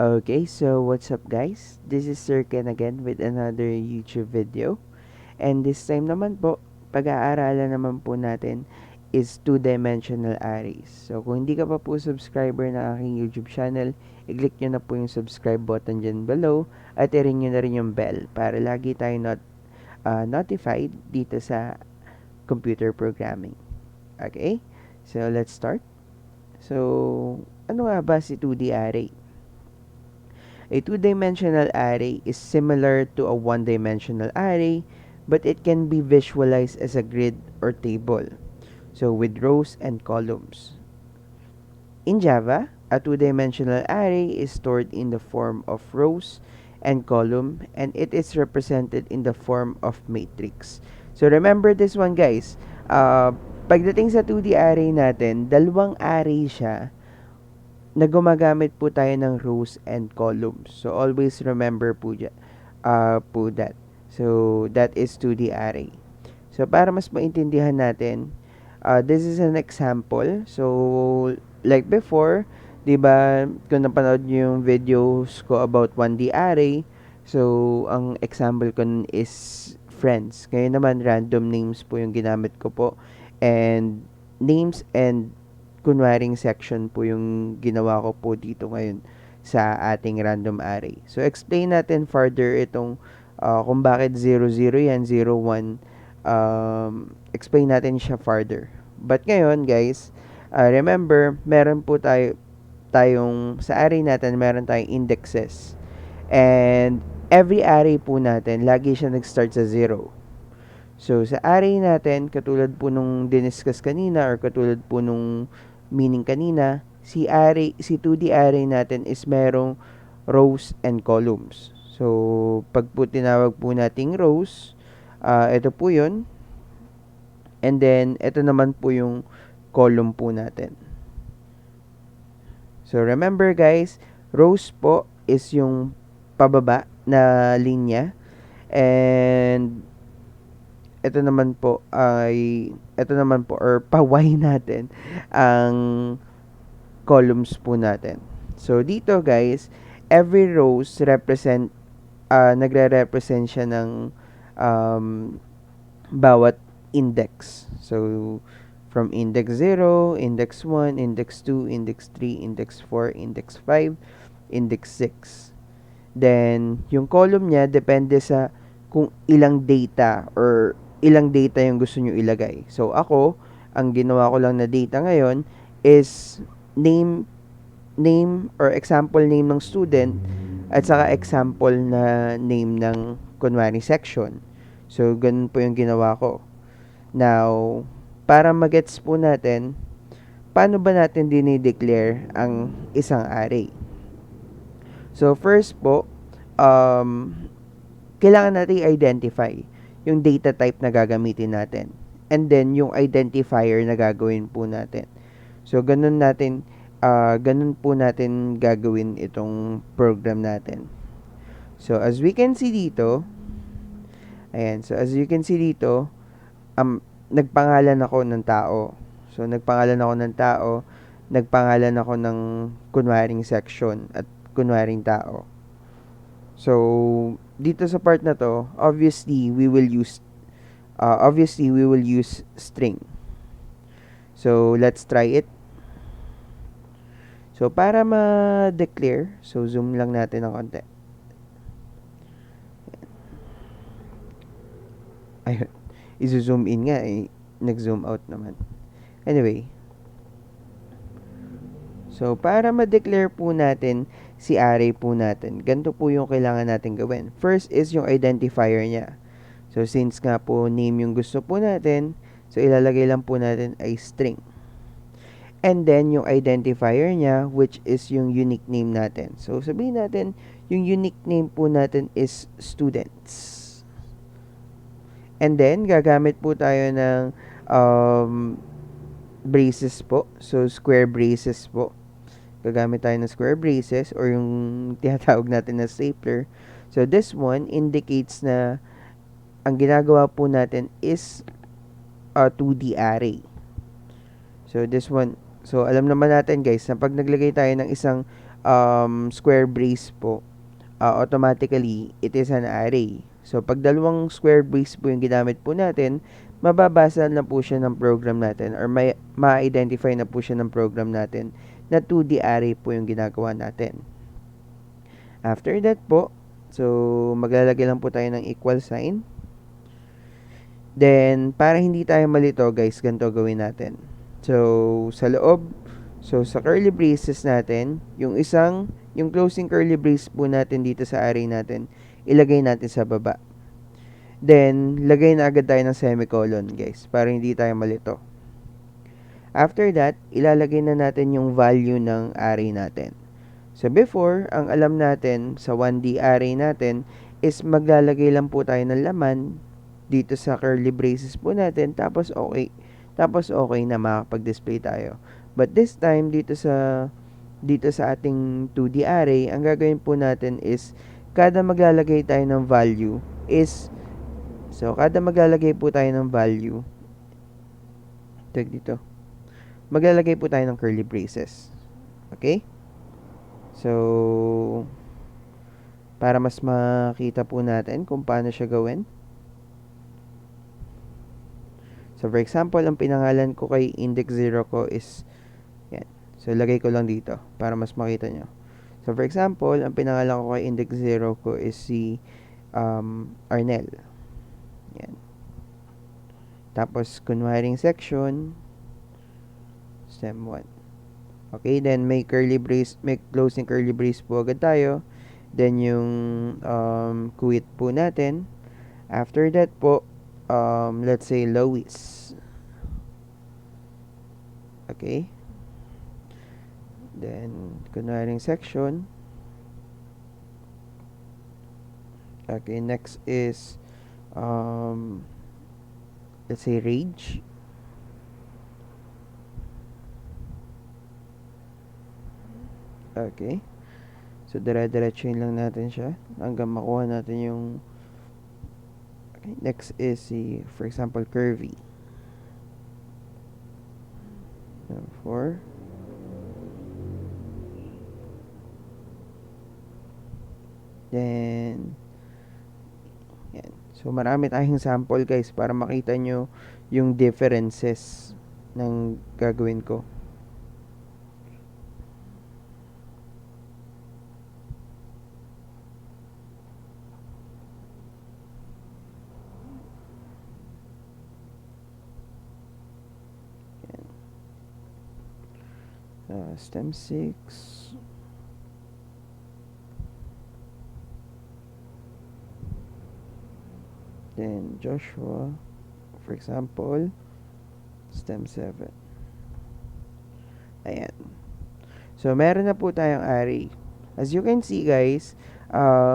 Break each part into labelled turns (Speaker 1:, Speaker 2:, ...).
Speaker 1: Okay, so what's up guys? This is Sir Ken again with another YouTube video. And this time naman po, pag-aaralan naman po natin is two-dimensional arrays. So kung hindi ka pa po subscriber ng aking YouTube channel, i-click nyo na po yung subscribe button dyan below at i-ring nyo na rin yung bell para lagi tayo notified dito sa computer programming. Okay? So let's start. So, ano nga ba si 2D array? A two-dimensional array is similar to a one-dimensional array, but it can be visualized as a grid or table, so with rows and columns. In Java, a two-dimensional array is stored in the form of rows and column, and it is represented in the form of matrix. So remember this one guys, pagdating sa 2D array natin, dalawang array siya na gumagamit po tayo ng rows and columns. So, always remember po that. So, that is 2D array. So, para mas maintindihan natin, this is an example. So, like before, di ba, kung napanood nyo yung videos ko about 1D array, so, ang example ko nun is friends. Ngayon naman, random names po yung ginamit ko po. And, names and kunwaring section po yung ginawa ko po dito ngayon sa ating random array. So, explain natin further itong kung bakit 00 yan, 01. Explain natin siya further. But ngayon, guys, remember, meron po tayong, sa array natin, meron tayong indexes. And, every array po natin, lagi siya nag-start sa 0. So, sa array natin, katulad po nung diniscuss kanina or katulad po nung meaning kanina, si 2D array natin is merong rows and columns. So, pag po tinawag po nating rows, ito po yun. And then, ito naman po yung column po natin. So, remember guys, rows po is yung pababa na linya. And, ito naman po or paway natin ang columns po natin. So dito guys, every rows nagre-represent siya ng bawat index. So from index 0, index 1, index 2, index 3, index 4, index 5, index 6. Then yung column niya depende sa kung ilang data yung gusto nyo ilagay. So, ako, ang ginawa ko lang na data ngayon is name or example name ng student at saka example na name ng kunwari section. So, ganun po yung ginawa ko. Now, para magets po natin, paano ba natin dinideclare ang isang array? So, first po, kailangan natin identify yung data type na gagamitin natin. And then, yung identifier na gagawin po natin. So, ganun po natin gagawin itong program natin. So, as we can see dito, nagpangalan ako ng tao. So, nagpangalan ako ng kunwaring section at kunwaring tao. So, dito sa part na to, obviously we will use string. So, let's try it. So, para ma-declare, so zoom lang natin ng konti. Ayun. I-zoom in nga eh. Nag-zoom out naman. Anyway. So, para ma-declare po natin si array po natin, ganito po yung kailangan natin gawin. First is yung identifier niya. So, since nga po name yung gusto po natin, so ilalagay lang po natin ay string. And then, yung identifier niya, which is yung unique name natin. So, sabihin natin, yung unique name po natin is students. And then, gagamit po tayo ng braces po. So, square braces po. Gagamit tayo ng square braces or yung tinatawag natin na stapler. So, this one indicates na ang ginagawa po natin is a 2D array. So, this one, so alam naman natin guys na pag naglagay tayo ng isang square brace po, automatically, it is an array. So, pag dalawang square brace po yung ginamit po natin, mababasa na po siya ng program natin or may ma-identify na po siya ng program natin na 2D array po yung ginagawa natin. After that po, so maglalagay lang po tayo ng equal sign. Then, para hindi tayo malito guys, ganito gawin natin. So, sa curly braces natin, yung closing curly brace po natin dito sa array natin, ilagay natin sa baba. Then, lagay na agad tayo ng semicolon guys, para hindi tayo malito. After that, ilalagay na natin yung value ng array natin. So, before, ang alam natin sa 1D array natin is maglalagay lang po tayo ng laman dito sa curly braces po natin, tapos okay na makapag-display tayo. But this time, dito sa ating 2D array, ang gagawin po natin is kada maglalagay tayo ng value maglalagay po tayo ng curly braces. Okay? So, para mas makita po natin kung paano siya gawin. So, for example, ang pinangalan ko kay index 0 ko is, yan. So, lagay ko lang dito para mas makita nyo. So, for example, ang pinangalan ko kay index 0 ko is si Arnel. Yan. Tapos, kunwaring section, stem 1. Okay, then may closing curly brace po agad tayo. Then, yung quit po natin. After that po, let's say Lois. Okay. Then, kunwaring section. Okay, next is, let's say Rage. Okay. So, dire-diretsuin lang natin siya hanggang makuha natin yung. Okay, next is for example, Curvy. 4. Then, yan. So, marami tayong sample guys para makita nyo yung differences ng gagawin ko. Stem 6. Then Joshua, for example, stem 7. Ayan. So, meron na po tayong array. As you can see guys,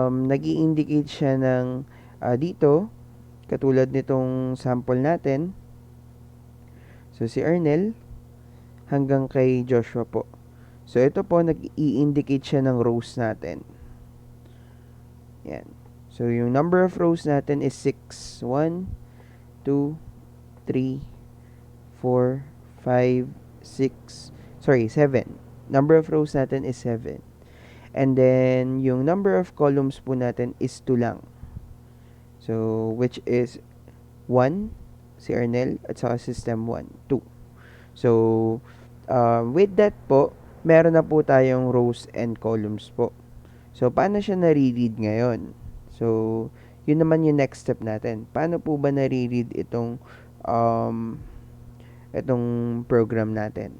Speaker 1: nag-i-indicate siya ng dito, katulad nitong sample natin. So, si Arnel hanggang kay Joshua po. So, ito po, nag-i-indicate siya ng rows natin. Yan. So, yung number of rows natin is 6. 1, 2, 3, 4, 5, 6. Sorry, 7. Number of rows natin is 7. And then, yung number of columns po natin is 2 lang. So, which is 1, si Arnel, at saka system 1, 2. So, with that po, meron na po tayong rows and columns po. So, paano siya nare-read ngayon? So, yun naman yung next step natin. Paano po ba nare-read itong program natin?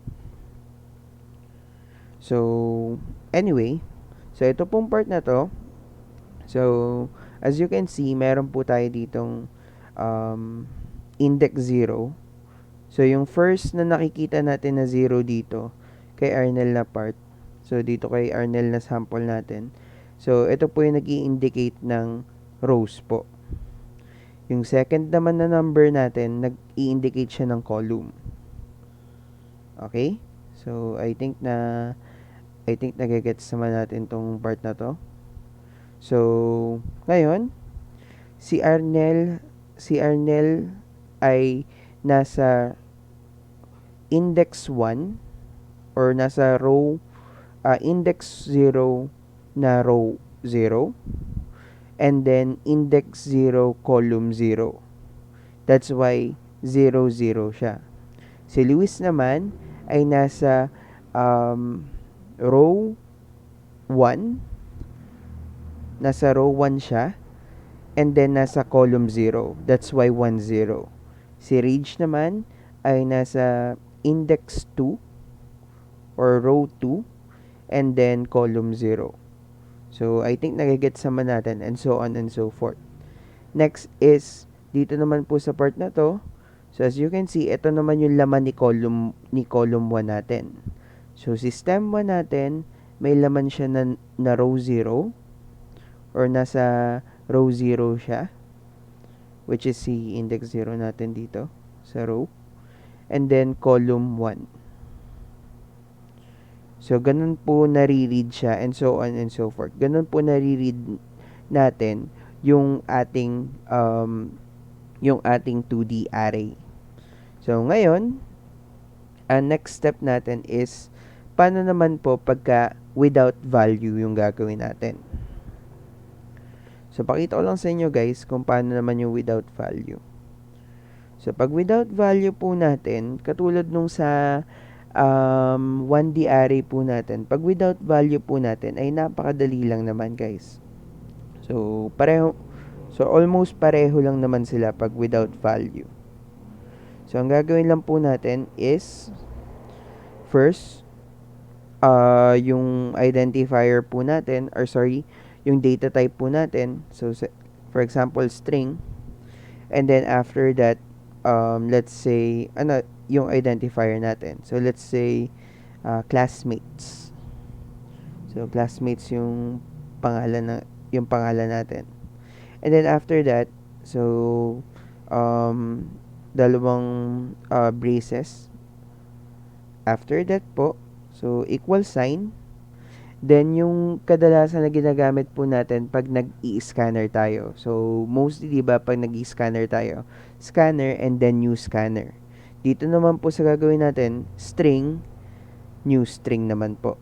Speaker 1: So, anyway, so ito pong part na to. So, as you can see, meron po tayo ditong index 0. So, yung first na nakikita natin na 0 dito, kay Arnel na part. So, dito kay Arnel na sample natin. So, ito po yung nag-i-indicate ng rows po. Yung second naman na number natin, nag-i-indicate siya ng column. Okay? So, I think nagigets naman natin tong part na to. So, ngayon, si Arnel ay nasa index 1 or nasa row index 0 na row 0, and then index 0 column 0. That's why 0 0 siya. Si Luis naman ay nasa row 1, nasa row 1 siya, and then nasa column 0. That's why 1 0. Si Rage naman ay nasa index 2 or row 2, and then column 0. So, I think nagigets naman natin, and so on and so forth. Next is, dito naman po sa part na to, so as you can see, ito naman yung laman ni column 1 natin. So, si stem 1 natin, may laman siya na row 0, or nasa row 0 siya, which is si index 0 natin dito sa row, and then column 1. So, ganun po nare-read siya, and so on and so forth. Ganun po nare-read natin yung ating 2D array. So, ngayon, ang next step natin is, paano naman po pagka without value yung gagawin natin? So, pakita ko lang sa inyo guys kung paano naman yung without value. So, pag without value po natin, katulad nung sa 1D array po natin, pag without value po natin, ay napakadali lang naman guys. So, almost pareho lang naman sila pag without value. So, ang gagawin lang po natin is, first, yung identifier po natin, or sorry, yung data type po natin. So, for example, string. And then, after that, let's say, yung identifier natin. So, let's say, classmates. So, classmates yung pangalan natin. And then, after that, so, dalawang braces. After that po, so, equal sign. Then, yung kadalasan na ginagamit po natin pag nag-i-scanner tayo. So, mostly, di ba, pag nag-i-scanner tayo, scanner and then new scanner. Dito naman po sa gagawin natin, string, new string naman po.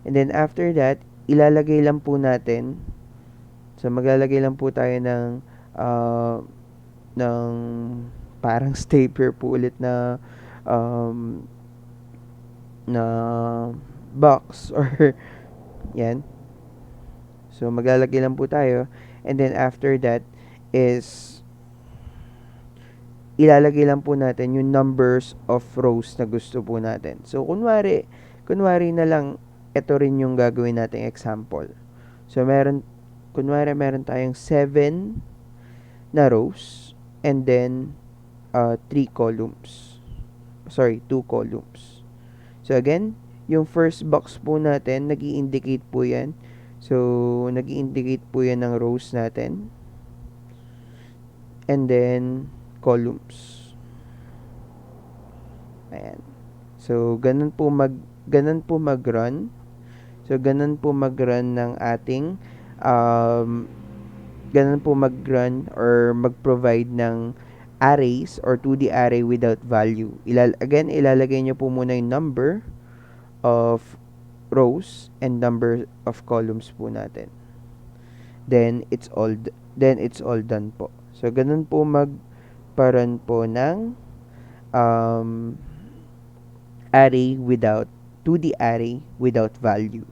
Speaker 1: And then, after that, ilalagay lang po natin, so, maglalagay lang po tayo ng parang stapler po ulit na box or yan. So, maglalagay lang po tayo. And then, after that is ilalagay lang po natin yung numbers of rows na gusto po natin. So, kunwari na lang, ito rin yung gagawin nating example. So, kunwari meron tayong 7 na rows and then 3 columns. Sorry, 2 columns. So, again, yung first box po natin, nag-i-indicate po yan. So, nag-i-indicate po yan ng rows natin. And then, columns. Ayan. So, ganun po mag-run. So, ganun po mag-run ng ating ganun po mag-run or mag-provide ng arrays or 2D array without value. Ilalagay nyo po muna yung number of rows and number of columns po natin. Then, it's all done po. So, ganun po magparan po ng array without 2D array without value.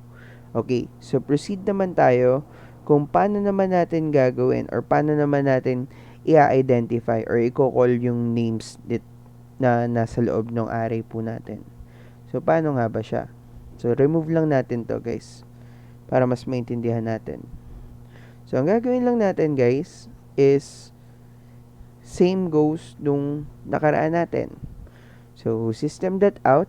Speaker 1: Okay, so proceed naman tayo kung paano naman natin gagawin or paano naman natin i-identify or i-call yung names na nasa loob ng array po natin. So, paano nga ba siya? So, remove lang natin to guys para mas maintindihan natin. So, ang gagawin lang natin guys is same goes nung nakaraan natin. So, system.out,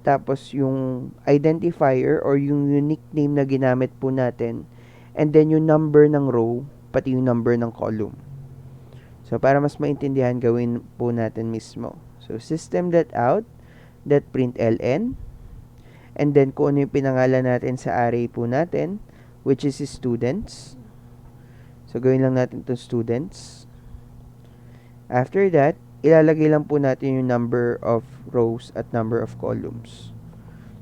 Speaker 1: tapos yung identifier or yung unique name na ginamit po natin, and then yung number ng row, pati yung number ng column. So, para mas maintindihan, gawin po natin mismo. So, system.out.println, and then kung ano yung pinangalan natin sa array po natin, which is students. So, gawin lang natin itong students. After that, ilalagay lang po natin yung number of rows at number of columns.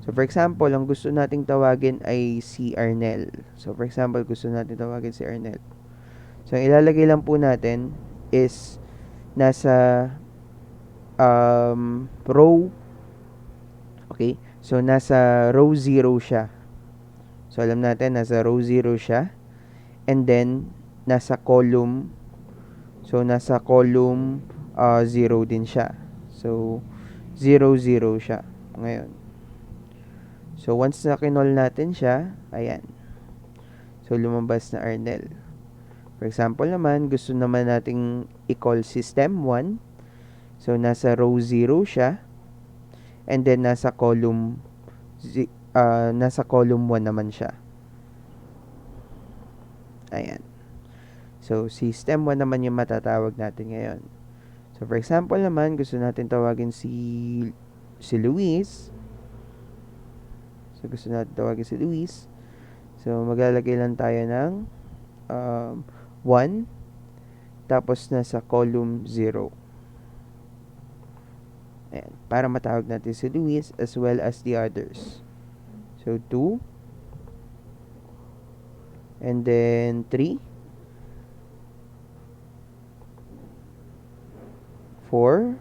Speaker 1: So, for example, ang gusto nating tawagin ay si Arnel. So, for example, gusto nating tawagin si Arnel. So, ang ilalagay lang po natin is nasa row. Okay? So, nasa row 0 siya. So, alam natin, nasa row 0 siya. And then, nasa column. So, nasa column 0 din siya. So, 0, 0 siya. Ngayon. So, once na kinol natin siya, ayan. So, lumabas na Arnel. For example naman, gusto naman nating i-call system 1. So, nasa row 0 siya. And then, nasa column 1 naman siya. Ayan. So, system 1 naman yung matatawag natin ngayon. So, for example naman, gusto natin tawagin si Luis. So, gusto natin tawagin si Luis. So, maglalagay lang tayo ng 1. Tapos, nasa column 0. Ayan. Para matawag natin si Luis as well as the others. So, 2. And then, 3. 4.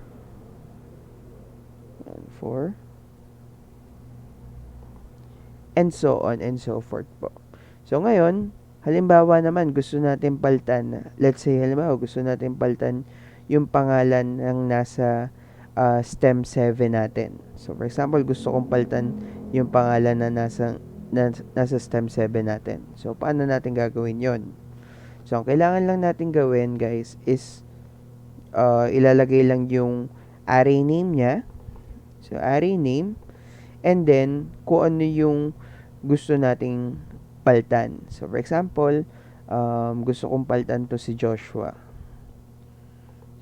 Speaker 1: And 4. And so on and so forth po. So, ngayon, halimbawa naman, gusto natin palitan. Let's say, halimbawa, gusto natin palitan yung pangalan ng nasa STEM 7 natin. So, for example, gusto kong palitan yung pangalan na nasa STEM 7 natin. So, paano natin gagawin yon? So, ang kailangan lang natin gawin, guys, is ilalagay lang yung array name niya. So, array name. And then, kung ano yung gusto nating palitan. So, for example, gusto kong palitan to si Joshua.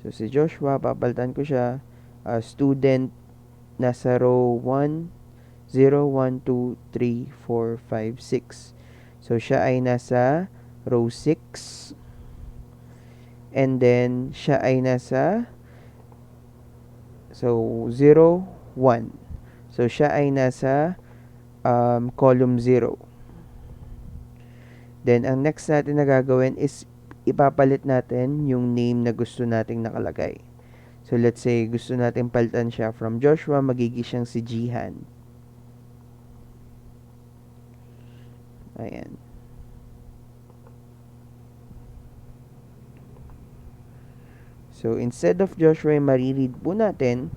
Speaker 1: So, si Joshua, papalitan ko siya. Student, nasa row 1, 0, 1, 2, 3, 4, 5, 6. So, siya ay nasa row 6. And then, siya ay nasa 0, 1. So, siya ay nasa column 0. Then, ang next natin na gagawin is ipapalit natin yung name na gusto nating nakalagay. So, let's say, gusto natin palitan siya from Joshua, magiging siyang si Jihan. Ayan. So, instead of Joshua yung mariread po natin,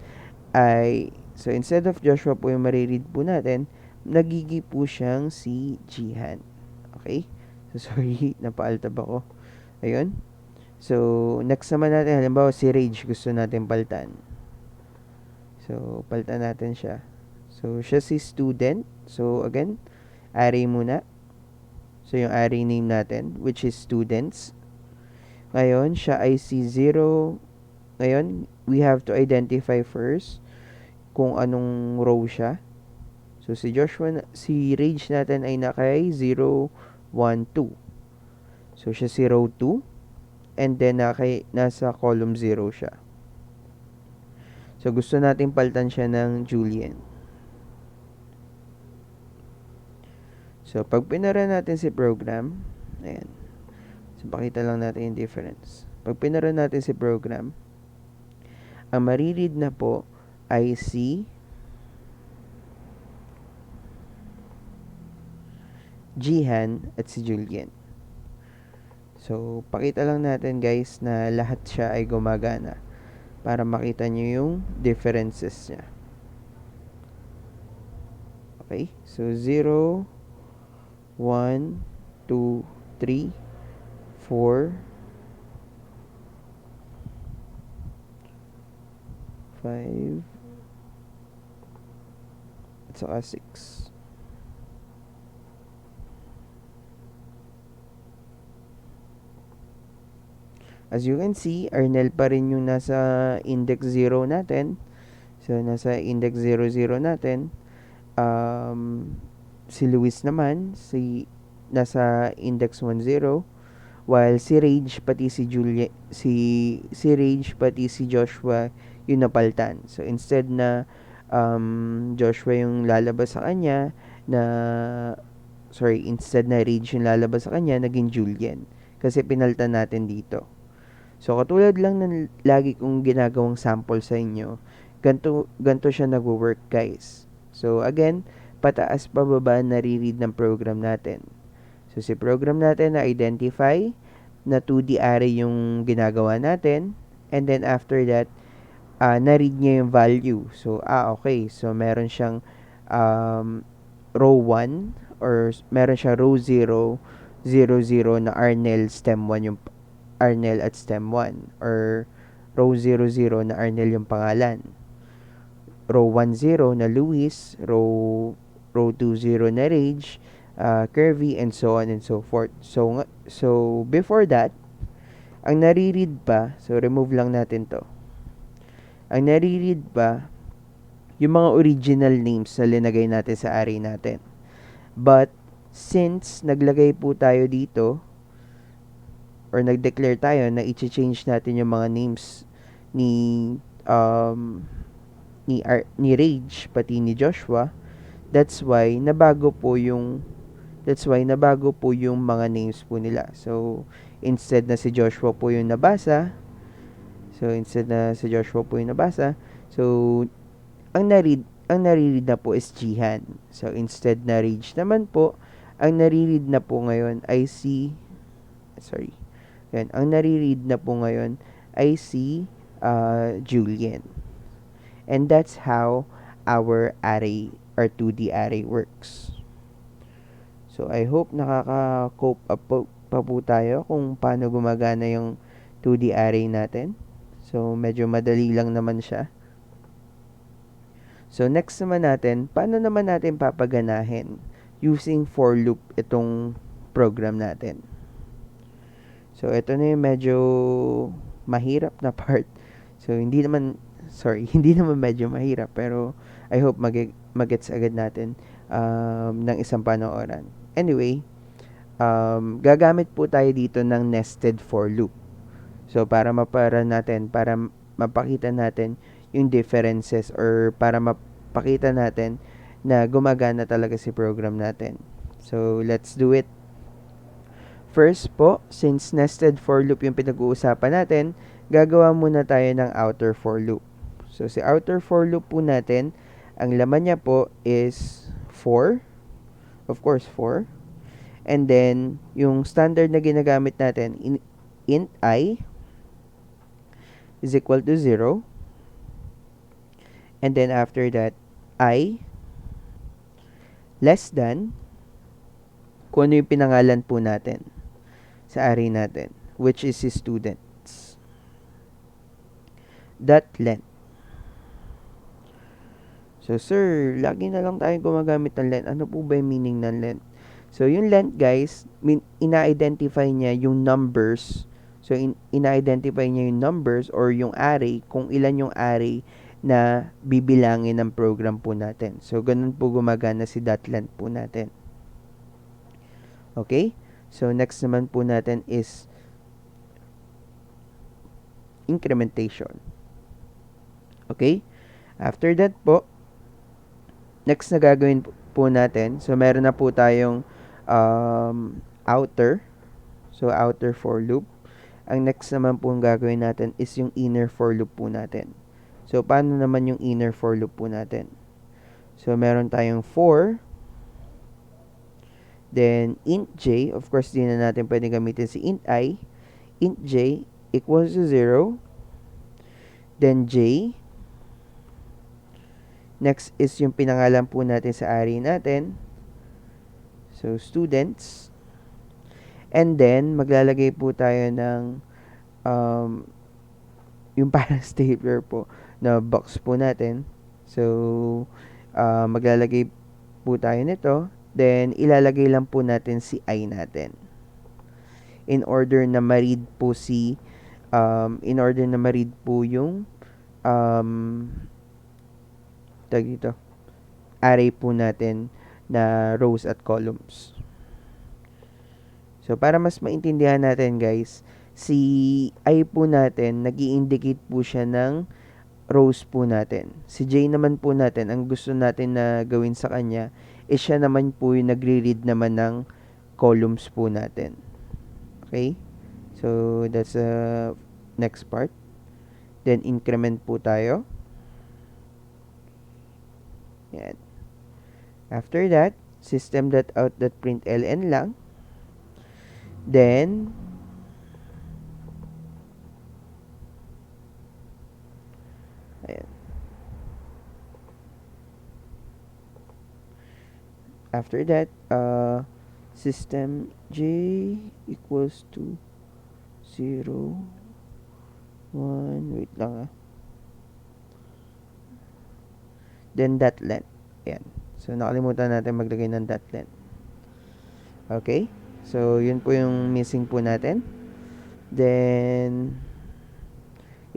Speaker 1: nagigi po siyang si Jihan. Okay? So, sorry, napaaltab ako. Ayun. So, next naman natin, halimbawa si Rage, gusto natin palitan. So, palitan natin siya. So, siya si student. So, again, array muna. So, yung array name natin, which is students. Ngayon, siya ay si 0. Ngayon, we have to identify first kung anong row siya. So, si Rage natin ay nakay 0, 1, 2. So, siya si row 2. And then, nasa column 0 siya. So, gusto natin palitan siya ng Julian. So, pag pinara natin si program, ayan. So, pakita lang natin yung difference. Pag pinara natin si program, ang mariread na po ay si Jihan at si Julian. So, pakita lang natin guys na lahat siya ay gumagana para makita nyo yung differences niya. Okay? So, 0, 1, 2, 3, 4, 5, at saka 6. As you can see, Arnel pa rin yung nasa index 0 natin. So, nasa index 00 natin. Si Luis naman, nasa index 10. While si Rage, pati si Rage, pati si Joshua, yung napaltan. So, instead na Joshua yung lalabas sa kanya na, sorry, instead na Rage yung lalabas sa kanya, naging Julian. Kasi pinalitan natin dito. So, katulad lang ng lagi kong ginagawang sample sa inyo, ganito siya nagwo-work, guys. So, again, pataas pababa nare-read ng program natin. So, si program natin na-identify na 2D array yung ginagawa natin. And then, after that, na-read niya yung value. So, okay. So, meron siyang row 1 or meron siyang row 0, 0, 0 na Arnel stem 1 yung Arnel at stem 1 or row 0, 0 na Arnel yung pangalan. Row 1, 0 na Luis, row 2, 0 na Rage, Curvy, and so on and so forth. So before that, ang nare-read pa, so remove lang natin to. Ang nare-read pa, yung mga original names na linagay natin sa array natin. But, since naglagay po tayo dito, or nag-declare tayo na i-change natin yung mga names ni ni Rage pati ni Joshua, that's why nabago po yung mga names po nila. So instead na si Joshua po yung nabasa, so ang nare-read na po is Jihan. So instead na Rage naman po, ang nare-read na po ngayon ay si, sorry, yan, ang nare-read na po ngayon ay si Julian. And that's how our 2D array works. So, I hope nakaka-cope up pa po tayo kung paano gumagana yung 2D array natin. So, medyo madali lang naman siya. So, next naman natin, paano naman natin papaganahin using for loop itong program natin. So, ito na yung medyo mahirap na part. So, hindi naman medyo mahirap, pero I hope magets agad natin ng isang panooran. Anyway, gagamit po tayo dito ng nested for loop. So, para mapakita natin yung differences or para mapakita natin na gumagana talaga si program natin. So, let's do it. First po, since nested for loop yung pinag-uusapan natin, gagawa muna tayo ng outer for loop. So, si outer for loop po natin, ang laman niya po is 4. Of course, 4. And then, yung standard na ginagamit natin, int I is equal to 0. And then, after that, I less than kung ano yung pinangalan po natin sa array natin, which is si students. Dot length. So, sir, lagi na lang tayo gumagamit ng length. Ano po ba yung meaning ng length? So, yung length, guys, ina-identify niya yung numbers. So, ina-identify niya yung numbers or yung array, kung ilan yung array na bibilangin ng program po natin. So, ganun po gumagana si dot length po natin. Okay? So, next naman po natin is incrementation. Okay? After that po, next na gagawin po natin, so meron na po tayong outer. So, outer for loop. Ang next naman po gagawin natin is yung inner for loop po natin. So, paano naman yung inner for loop po natin? So, meron tayong 4. Then, int j. Of course, di na natin pwede gamitin si int I. Int j equals to 0. Then, j. Next is yung pinangalan po natin sa array natin. So, students. And then, maglalagay po tayo ng yung parang stapler po na box po natin. So, maglalagay po tayo nito. Then, ilalagay lang po natin si I natin. In order na ma-read po yung dito, array po natin na rows at columns. So, para mas maintindihan natin, guys, si I po natin, nag-i-indicate po siya ng rows po natin. Si J naman po natin, ang gusto natin na gawin sa kanya, is siya naman po yung nagre-read naman ng columns po natin. Okay? So, that's the next part. Then, increment po tayo. Yan. After that, system.out.println lang. Then, ayan. After that, system j equals to 0, 1, wait lang Then dot length. Ayan. So, nakalimutan natin maglagay ng dot length. Okay? So, yun po yung missing po natin. Then,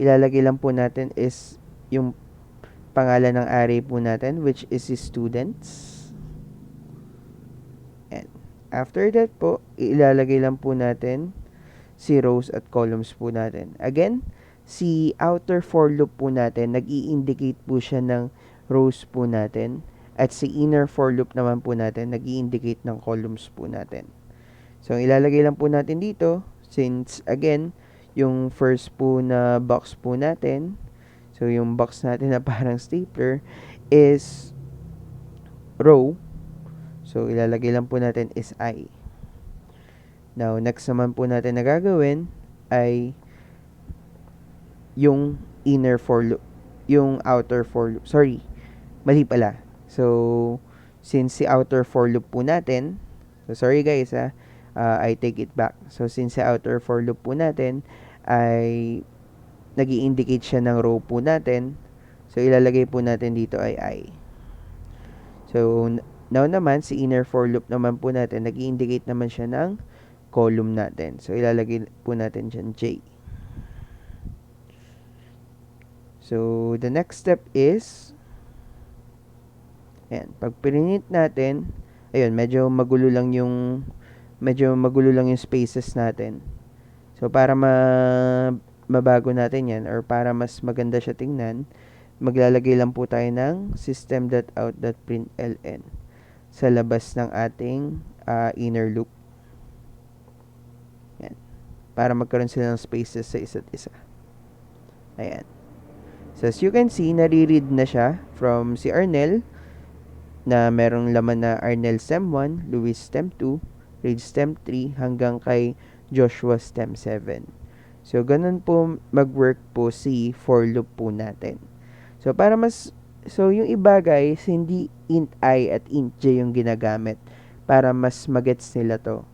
Speaker 1: ilalagay lang po natin is yung pangalan ng array po natin, which is students. And after that po, ilalagay lang po natin si rows at columns po natin. Again, si outer for loop po natin, nag-i-indicate po siya ng rows po natin. At si inner for loop naman po natin, nag-i-indicate ng columns po natin. So, ilalagay lang po natin dito, since again, yung first po na box po natin, so yung box natin na parang stapler, is row. So, ilalagay lang po natin is I. Now, next naman po natin na gagawin ay yung inner for loop, yung outer for loop. Sorry, mali pala. So, since si outer for loop po natin, so sorry guys I take it back. So, since si outer for loop po natin ay nag-i-indicate siya ng row po natin, so ilalagay po natin dito ay I. So, now naman, si inner for loop naman po natin, nag-i-indicate naman siya ng column natin. So, ilalagay po natin dyan J. So, the next step is, ayan, pag print natin, ayun, medyo magulo lang yung spaces natin. So, para mabago natin yan, or para mas maganda siya tingnan, maglalagay lang po tayo ng system.out.println sa labas ng ating inner loop. Yan. Para magkaroon sila ng spaces sa isa't isa. Ayan. So, as you can see, nare-read na siya from si Arnel, na merong laman na Arnel STEM 1, Luis STEM 2, Rage STEM 3, hanggang kay Joshua STEM 7. So, ganun po mag-work po si for loop po natin. So, yung iba guys, hindi int I at int j yung ginagamit para mas magets nila to.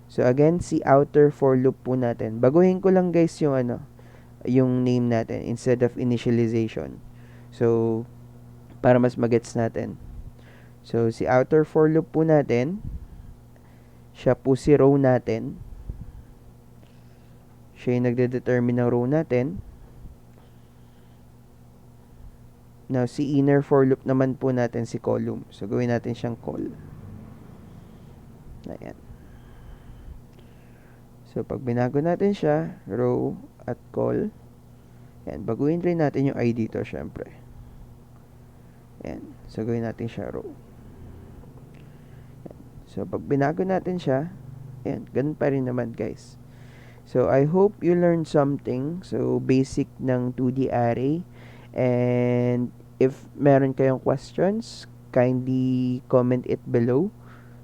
Speaker 1: So, again, si outer for loop po natin. Baguhin ko lang guys yung name natin instead of initialization. So, para mas magets natin. So, si outer for loop po natin, siya po si row natin. Siya yung nagde-determine ng row natin. Now, si inner for loop naman po natin si column. So, gawin natin siyang call. Ayan. So, pag binago natin siya, row at call, ayan, baguhin rin natin yung I dito, syempre. Ayan. So, gawin natin siya row. Ayan. So, pag binago natin siya, ayan, ganun pa rin naman, guys. So, I hope you learned something. So, basic ng 2D array. And if meron kayong questions, kindly comment it below.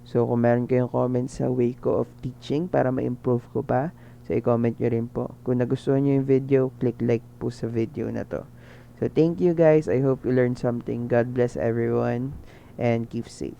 Speaker 1: So, kung meron kayong comments sa way ko of teaching para ma-improve ko pa, so i-comment nyo rin po. Kung nagustuhan nyo yung video, click like po sa video na to. So, thank you guys. I hope you learned something. God bless everyone and keep safe.